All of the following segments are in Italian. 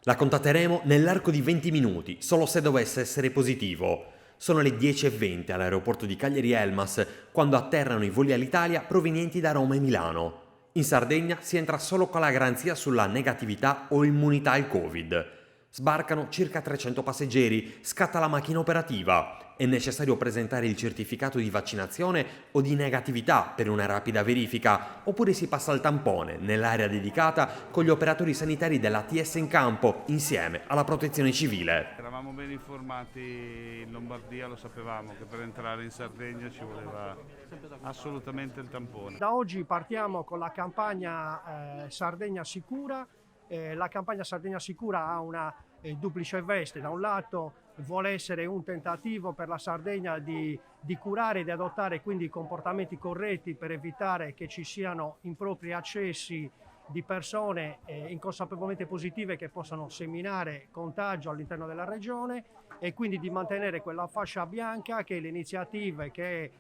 La contatteremo nell'arco di 20 minuti, solo se dovesse essere positivo. Sono le 10:20 all'aeroporto di Cagliari Elmas quando atterrano i voli Alitalia provenienti da Roma e Milano. In Sardegna si entra solo con la garanzia sulla negatività o immunità al Covid. Sbarcano circa 300 passeggeri, scatta la macchina operativa. È necessario presentare il certificato di vaccinazione o di negatività per una rapida verifica, oppure si passa al tampone nell'area dedicata con gli operatori sanitari dell'ATS in campo, insieme alla protezione civile. Eravamo ben informati in Lombardia, lo sapevamo che per entrare in Sardegna ci voleva assolutamente il tampone. Da oggi partiamo con la campagna Sardegna Sicura. La campagna Sardegna Sicura ha una duplice veste. Da un lato vuole essere un tentativo per la Sardegna di curare e di adottare quindi comportamenti corretti per evitare che ci siano impropri accessi di persone inconsapevolmente positive che possano seminare contagio all'interno della regione, e quindi di mantenere quella fascia bianca che le iniziative che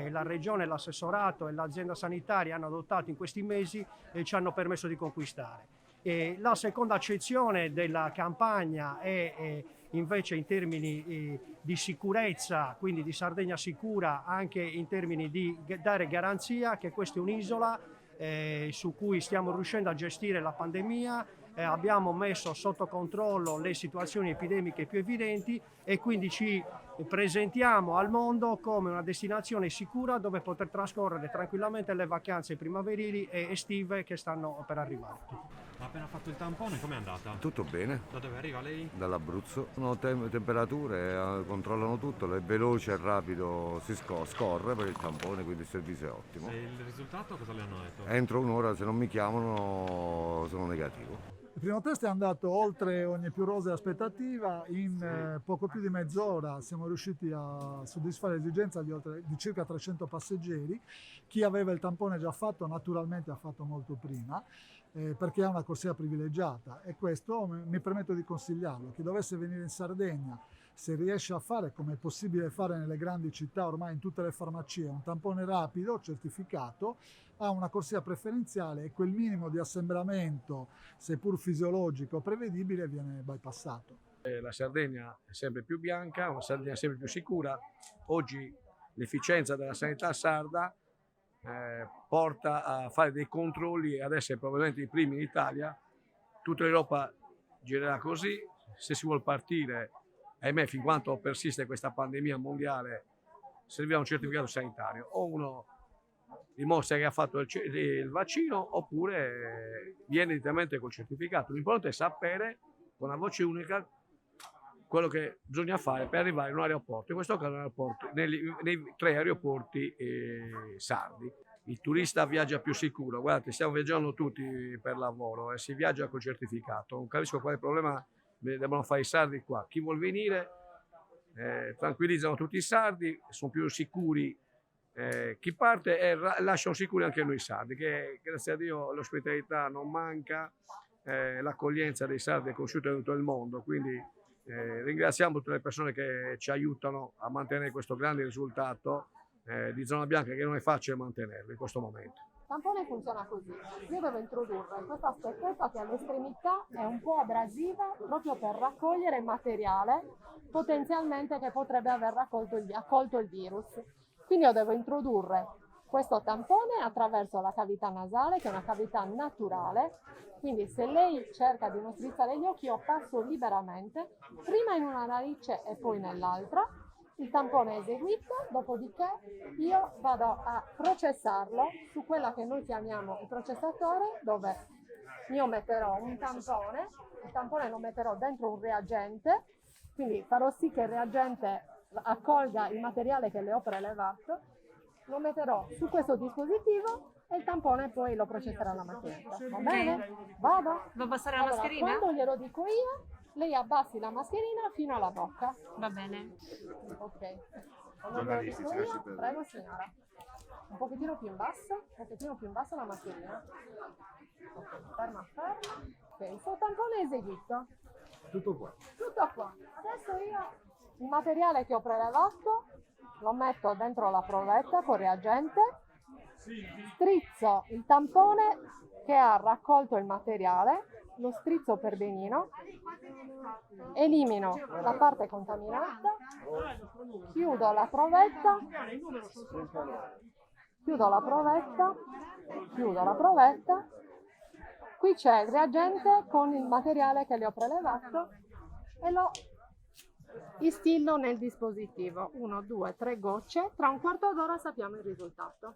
la regione, l'assessorato e l'azienda sanitaria hanno adottato in questi mesi ci hanno permesso di conquistare. La seconda accezione della campagna è invece in termini di sicurezza, quindi di Sardegna Sicura, anche in termini di dare garanzia che questa è un'isola su cui stiamo riuscendo a gestire la pandemia. Abbiamo messo sotto controllo le situazioni epidemiche più evidenti e quindi ci presentiamo al mondo come una destinazione sicura dove poter trascorrere tranquillamente le vacanze primaverili e estive che stanno per arrivare. Ha appena fatto il tampone, com'è andata? Tutto bene. Da dove arriva lei? Dall'Abruzzo. Sono temperature, controllano tutto, è veloce e rapido, si scorre per il tampone, quindi il servizio è ottimo. E il risultato cosa le hanno detto? Entro un'ora, se non mi chiamano, sono negativo. Il primo test è andato oltre ogni più rosea aspettativa. In poco più di mezz'ora siamo riusciti a soddisfare l'esigenza di circa 300 passeggeri. Chi aveva il tampone già fatto naturalmente ha fatto molto prima, perché ha una corsia privilegiata, e questo mi permetto di consigliarlo. Chi dovesse venire in Sardegna, se riesce a fare, come è possibile fare nelle grandi città ormai in tutte le farmacie, un tampone rapido certificato, ha una corsia preferenziale e quel minimo di assembramento, seppur fisiologico, prevedibile, viene bypassato. La Sardegna è sempre più bianca, una Sardegna sempre più sicura. Oggi l'efficienza della sanità sarda porta a fare dei controlli e ad essere probabilmente i primi in Italia. Tutta l'Europa girerà così. Se si vuole partire, ahimè, fin quanto persiste questa pandemia mondiale, servirà un certificato sanitario. O uno dimostra che ha fatto il vaccino, oppure viene direttamente col certificato. L'importante è sapere con una voce unica quello che bisogna fare per arrivare in un aeroporto, in questo caso nei 3 aeroporti sardi. Il turista viaggia più sicuro. Guardate, stiamo viaggiando tutti per lavoro e si viaggia col certificato. Non capisco quale problema devono fare i sardi qua. Chi vuol venire tranquillizzano tutti i sardi, sono più sicuri chi parte, e lasciano sicuri anche noi sardi, che grazie a Dio l'ospitalità non manca, l'accoglienza dei sardi è conosciuta in tutto il mondo, quindi ringraziamo tutte le persone che ci aiutano a mantenere questo grande risultato di zona bianca, che non è facile mantenerlo in questo momento. Il tampone funziona così: io devo introdurre questa specchietta che all'estremità è un po' abrasiva, proprio per raccogliere materiale potenzialmente che potrebbe aver accolto il virus. Quindi io devo introdurre questo tampone attraverso la cavità nasale, che è una cavità naturale. Quindi se lei cerca di non strizzare gli occhi, io passo liberamente, prima in una narice e poi nell'altra. Il tampone è eseguito, dopodiché io vado a processarlo su quella che noi chiamiamo il processatore, dove io metterò un tampone, il tampone lo metterò dentro un reagente, quindi farò sì che il reagente accolga il materiale che le ho prelevato, lo metterò su questo dispositivo e il tampone poi lo processerà la macchinetta. Va bene? Vado? Devo passare la mascherina? Quando glielo dico io, lei abbassi la mascherina fino alla bocca. Va bene. Ok. Quando glielo dico io, prego signora. Un pochettino più in basso la mascherina. Ok, ferma. Ok, il suo tampone è eseguito. Tutto qua. Tutto qua. Adesso io il materiale che ho prelevato lo metto dentro la provetta con reagente, strizzo il tampone che ha raccolto il materiale lo strizzo per benino, elimino la parte contaminata, chiudo la provetta, qui c'è il reagente con il materiale che le ho prelevato e lo istillo nel dispositivo. 1, 2, 3 gocce, tra un quarto d'ora sappiamo il risultato.